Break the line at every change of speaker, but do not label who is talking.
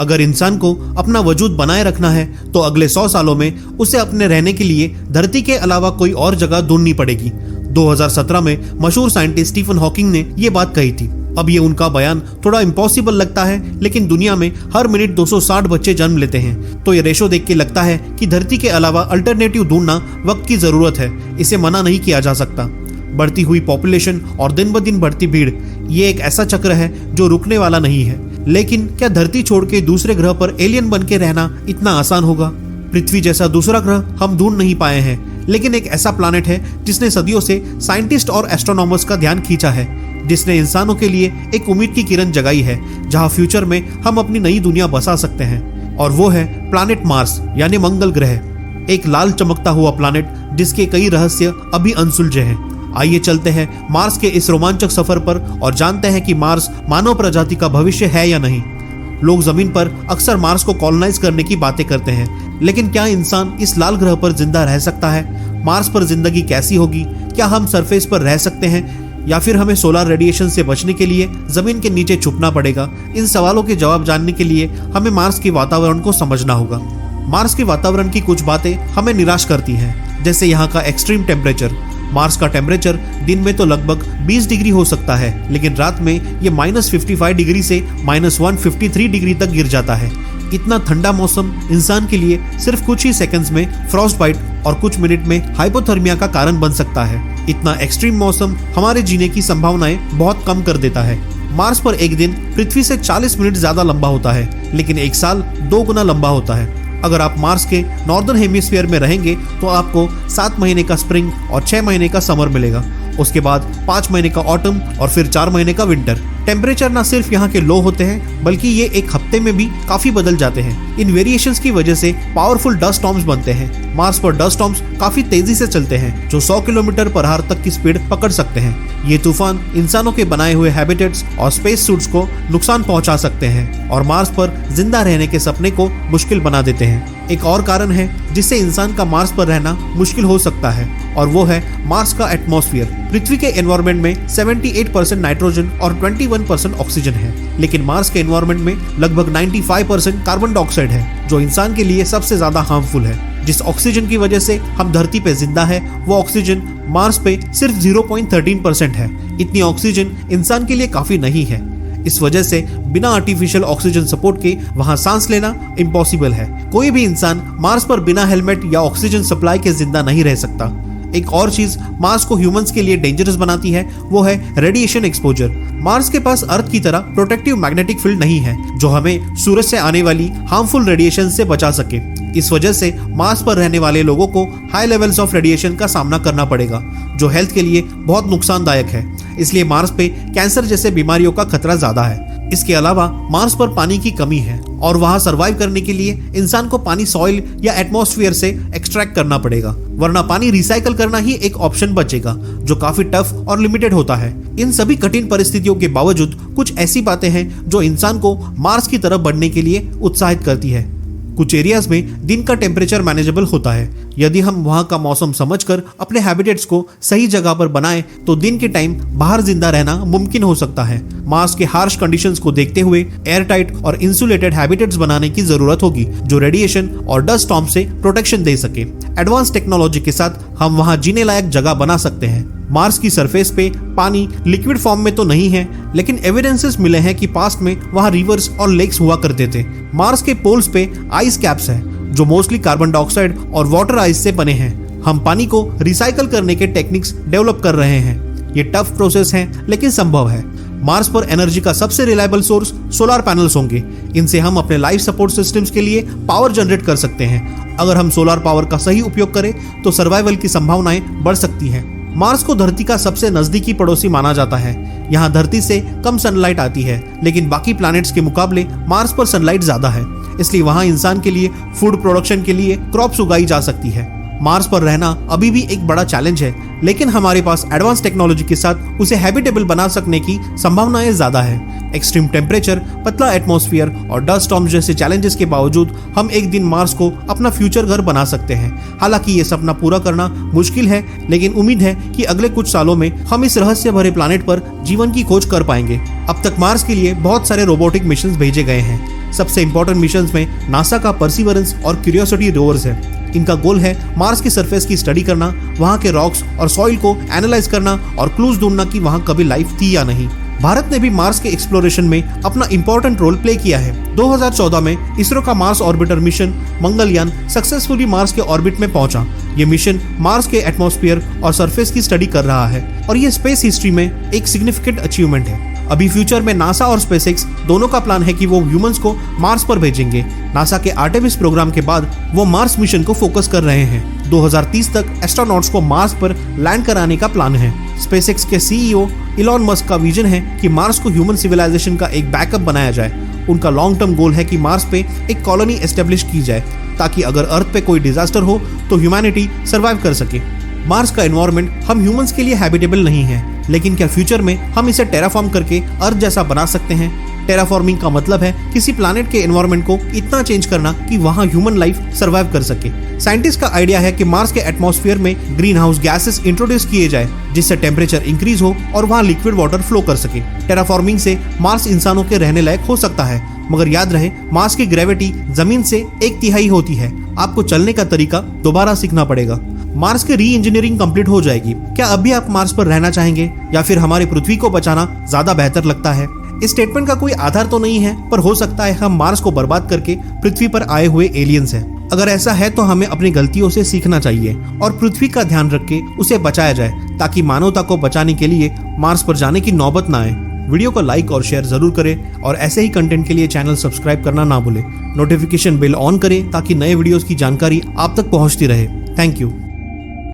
अगर इंसान को अपना वजूद बनाए रखना है तो अगले 100 सालों में उसे अपने रहने के लिए धरती के अलावा कोई और जगह ढूंढनी पड़ेगी। 2017 में मशहूर साइंटिस्ट स्टीफन हॉकिंग ने ये बात कही थी। अब ये उनका बयान थोड़ा इम्पॉसिबल लगता है, लेकिन दुनिया में हर मिनट 260 बच्चे जन्म लेते हैं, तो ये रेशो देख के लगता है कि धरती के अलावा अल्टरनेटिव ढूंढना वक्त की जरूरत है। इसे मना नहीं किया जा सकता। बढ़ती हुई पॉपुलेशन और दिन ब दिन बढ़ती भीड़, ये एक ऐसा चक्र है जो रुकने वाला नहीं है। लेकिन क्या धरती छोड़ के दूसरे ग्रह पर एलियन बन के रहना इतना आसान होगा? पृथ्वी जैसा दूसरा ग्रह हम ढूंढ नहीं पाए हैं, लेकिन एक ऐसा प्लैनेट है जिसने सदियों से साइंटिस्ट और एस्ट्रोनॉमर्स का ध्यान खींचा है, जिसने इंसानों के लिए एक उम्मीद की किरण जगाई है, जहां फ्यूचर में हम अपनी नई दुनिया बसा सकते हैं। और वो है प्लैनेट मार्स यानी मंगल ग्रह, एक लाल चमकता हुआ प्लैनेट जिसके कई रहस्य अभी अनसुलझे हैं। आइए चलते हैं मार्स के इस रोमांचक सफर पर और जानते हैं कि मार्स मानव प्रजाति का भविष्य है या नहीं। लोग जमीन पर अक्सर मार्स को कॉलोनाइज करने की बातें करते हैं, लेकिन क्या इंसान इस लाल ग्रह पर जिंदा रह सकता है? मार्स पर जिंदगी कैसी होगी? क्या हम सरफेस पर रह सकते हैं या फिर हमें सोलर रेडिएशन से बचने के लिए जमीन के नीचे छुपना पड़ेगा? इन सवालों के जवाब जानने के लिए हमें मार्स के वातावरण को समझना होगा। मार्स के वातावरण की कुछ बातें हमें निराश करती हैं, जैसे यहाँ का एक्सट्रीम टेम्परेचर। मार्स का टेम्परेचर दिन में तो लगभग 20 डिग्री हो सकता है, लेकिन रात में ये -55 डिग्री से -153 डिग्री तक गिर जाता है। इतना ठंडा मौसम इंसान के लिए सिर्फ कुछ ही सेकंड्स में फ्रॉस्ट बाइट और कुछ मिनट में हाइपोथर्मिया का कारण बन सकता है। इतना एक्सट्रीम मौसम हमारे जीने की संभावनाएं बहुत कम कर देता है। मार्स पर एक दिन पृथ्वी से 40 मिनट ज्यादा लंबा होता है, लेकिन एक साल 2 गुना लंबा होता है। अगर आप मार्स के नॉर्दर्न हेमिस्फीयर में रहेंगे तो आपको 7 महीने का स्प्रिंग और 6 महीने का समर मिलेगा। उसके बाद 5 महीने का ऑटम और फिर 4 महीने का विंटर। टेम्परेचर ना सिर्फ यहाँ के लो होते हैं, बल्कि ये एक हफ्ते में भी काफी बदल जाते हैं। इन वेरिएशंस की वजह से पावरफुल डस्ट स्टॉर्म्स बनते हैं। मार्स पर डस्ट स्टॉर्म्स काफी तेजी से चलते हैं, जो 100 किलोमीटर/आवर तक की स्पीड पकड़ सकते हैं। ये तूफान इंसानों के बनाए हुए हैबिटेट्स और स्पेस सूट्स को नुकसान पहुंचा सकते हैं और मार्स पर जिंदा रहने के सपने को मुश्किल बना देते हैं। एक और कारण है जिससे इंसान का मार्स पर रहना मुश्किल हो सकता है, और वो है मार्स का एटमॉस्फेयर। पृथ्वी के एनवायरनमेंट में 78% नाइट्रोजन और 21% ऑक्सीजन है, लेकिन मार्स के एनवायरनमेंट में लगभग 95% कार्बन डाइऑक्साइड है, जो इंसान के लिए सबसे ज्यादा हार्मफुल है। जिस ऑक्सीजन की वजह से हम धरती पे जिंदा है, वो ऑक्सीजन मार्स पे सिर्फ 0.13% है। इतनी ऑक्सीजन इंसान के लिए काफी नहीं है। इस वजह से बिना आर्टिफिशियल ऑक्सीजन सपोर्ट के वहां सांस लेना इम्पॉसिबल है। कोई भी इंसान मार्स पर बिना हेलमेट या ऑक्सीजन सप्लाई के जिंदा नहीं रह सकता। एक और चीज मार्स को ह्यूमंस के लिए डेंजरस बनाती है, वो है रेडिएशन एक्सपोजर। मार्स के पास अर्थ की तरह प्रोटेक्टिव मैग्नेटिक फील्ड नहीं है, जो हमें सूरज से आने वाली हार्मफुल रेडिएशन से बचा सके। इस वजह से मार्स पर रहने वाले लोगों को हाई लेवल्स ऑफ रेडिएशन का सामना करना पड़ेगा, जो हेल्थ के लिए बहुत नुकसानदायक है। इसलिए मार्स पे कैंसर जैसे बीमारियों का खतरा ज्यादा है। इसके अलावा मार्स पर पानी की कमी है और वहां सरवाइव करने के लिए इंसान को पानी सॉइल या एटमॉस्फेयर से एक्सट्रैक्ट करना पड़ेगा, वरना पानी रिसाइकल करना ही एक ऑप्शन बचेगा, जो काफी टफ और लिमिटेड होता है। इन सभी कठिन परिस्थितियों के बावजूद कुछ ऐसी बातें हैं जो इंसान को मार्स की तरफ बढ़ने के लिए उत्साहित करती है। कुछ एरियाज में दिन का टेम्परेचर मैनेजेबल होता है। यदि हम वहां का मौसम समझकर अपने हैबिटेट्स को सही जगह पर बनाएं, तो दिन के टाइम बाहर जिंदा रहना मुमकिन हो सकता है। मार्स के हार्श कंडीशंस को देखते हुए एयर टाइट और इंसुलेटेड हैबिटेट्स बनाने की जरूरत होगी, जो रेडिएशन और डस्ट स्टॉर्म से प्रोटेक्शन दे सके। एडवांस टेक्नोलॉजी के साथ हम वहां जीने लायक जगह बना सकते हैं। मार्स की सरफेस पे पानी लिक्विड फॉर्म में तो नहीं है, लेकिन एविडेंसेस मिले हैं कि पास्ट में वहां रिवर्स और लेक्स हुआ करते थे। मार्स के पोल्स पे आइस कैप्स हैं, जो मोस्टली कार्बन डाइऑक्साइड और वाटर आइस से बने हैं। हम पानी को रिसाइकल करने के टेक्निक्स डेवलप कर रहे हैं। ये टफ प्रोसेस है, लेकिन संभव है। मार्स पर एनर्जी का सबसे रिलायबल सोर्स सोलर पैनल्स होंगे। इनसे हम अपने लाइफ सपोर्ट सिस्टम्स के लिए पावर जनरेट कर सकते हैं। अगर हम सोलर पावर का सही उपयोग करें तो सर्वाइवल की संभावनाएं बढ़ सकती हैं। मार्स को धरती का सबसे नजदीकी पड़ोसी माना जाता है। यहाँ धरती से कम सनलाइट आती है, लेकिन बाकी प्लैनेट्स के मुकाबले मार्स पर सनलाइट ज्यादा है, इसलिए वहाँ इंसान के लिए फूड प्रोडक्शन के लिए क्रॉप्स उगाई जा सकती है। मार्स पर रहना अभी भी एक बड़ा चैलेंज है, लेकिन हमारे पास एडवांस टेक्नोलॉजी के साथ उसे हैबिटेबल बना सकने की संभावनाएं ज्यादा है। एक्सट्रीम टेम्परेचर, पतला एटमॉस्फेयर और डस्ट स्टॉर्म्स जैसे चैलेंजेस के बावजूद हम एक दिन मार्स को अपना फ्यूचर घर बना सकते हैं। हालांकि ये सपना पूरा करना मुश्किल है, लेकिन उम्मीद है कि अगले कुछ सालों में हम इस रहस्य भरे प्लैनेट पर जीवन की खोज कर पाएंगे। अब तक मार्स के लिए बहुत सारे रोबोटिक मिशन भेजे गए हैं, सबसे इंपॉर्टेंट मिशंस में नासा का परसिवरेंस और क्यूरियोसिटी रोवर्स है। इनका गोल है मार्स की सरफेस की स्टडी करना, वहां के रॉक्स और सॉइल को एनालाइज करना और क्लूज ढूंढना कि वहां कभी लाइफ थी या नहीं। भारत ने भी मार्स के एक्सप्लोरेशन में अपना इंपॉर्टेंट रोल प्ले किया है। 2014 में इसरो का Mars orbiter mission Mangalyaan successfully Mars के ऑर्बिट में पहुंचा। ये मिशन मार्स के एटमॉस्फेयर और सरफेस की स्टडी कर रहा है और ये स्पेस हिस्ट्री में एक सिग्निफिकेंट अचीवमेंट है। अभी फ्यूचर में नासा और स्पेसएक्स दोनों का प्लान है कि वो ह्यूमंस को मार्स पर भेजेंगे। नासा के आर्टेमिस प्रोग्राम के बाद वो मार्स मिशन को फोकस कर रहे हैं। 2030 तक एस्ट्रोनॉट्स को मार्स पर लैंड कराने का प्लान है। स्पेसएक्स के सीईओ इलॉन मस्क का विजन है कि मार्स को ह्यूमन सिविलाइजेशन का एक बैकअप बनाया जाए। उनका लॉन्ग टर्म गोल है कि मार्स पे एक कॉलोनी एस्टेब्लिश की जाए ताकि अगर अर्थ पे कोई डिजास्टर हो तो ह्यूमैनिटी सर्वाइव कर सके। मार्स का एनवायरनमेंट हम ह्यूमंस के लिए हैबिटेबल नहीं है, लेकिन क्या फ्यूचर में हम इसे टेराफॉर्म करके अर्थ जैसा बना सकते हैं? टेराफॉर्मिंग का मतलब है किसी प्लैनेट के एनवायरनमेंट को इतना चेंज करना कि वहां ह्यूमन लाइफ सर्वाइव कर सके। साइंटिस्ट का आइडिया है कि मार्स के एटमॉस्फेयर में ग्रीन हाउस गैसेस इंट्रोड्यूस किए जाए जिससे टेम्परेचर इंक्रीज हो और वहां लिक्विड वाटर फ्लो कर सके। टेराफॉर्मिंग से मार्स इंसानों के रहने लायक हो सकता है, मगर याद रहे मार्स की ग्रेविटी जमीन से 1/3 होती है। आपको चलने का तरीका दोबारा सीखना पड़ेगा। मार्स की री इंजीनियरिंग कंप्लीट हो जाएगी। क्या अभी आप मार्स पर रहना चाहेंगे या फिर हमारी पृथ्वी को बचाना ज्यादा बेहतर लगता है? इस स्टेटमेंट का कोई आधार तो नहीं है, पर हो सकता है हम मार्स को बर्बाद करके पृथ्वी पर आए हुए एलियंस हैं। अगर ऐसा है तो हमें अपनी गलतियों से सीखना चाहिए और पृथ्वी का ध्यान रख के उसे बचाया जाए ताकि मानवता को बचाने के लिए मार्स पर जाने की नौबत ना आए। वीडियो को लाइक और शेयर जरूर करें और ऐसे ही कंटेंट के लिए चैनल सब्सक्राइब करना ना भूलें। नोटिफिकेशन बेल ऑन करें ताकि नए वीडियोस की जानकारी आप तक पहुंचती रहे। Thank you.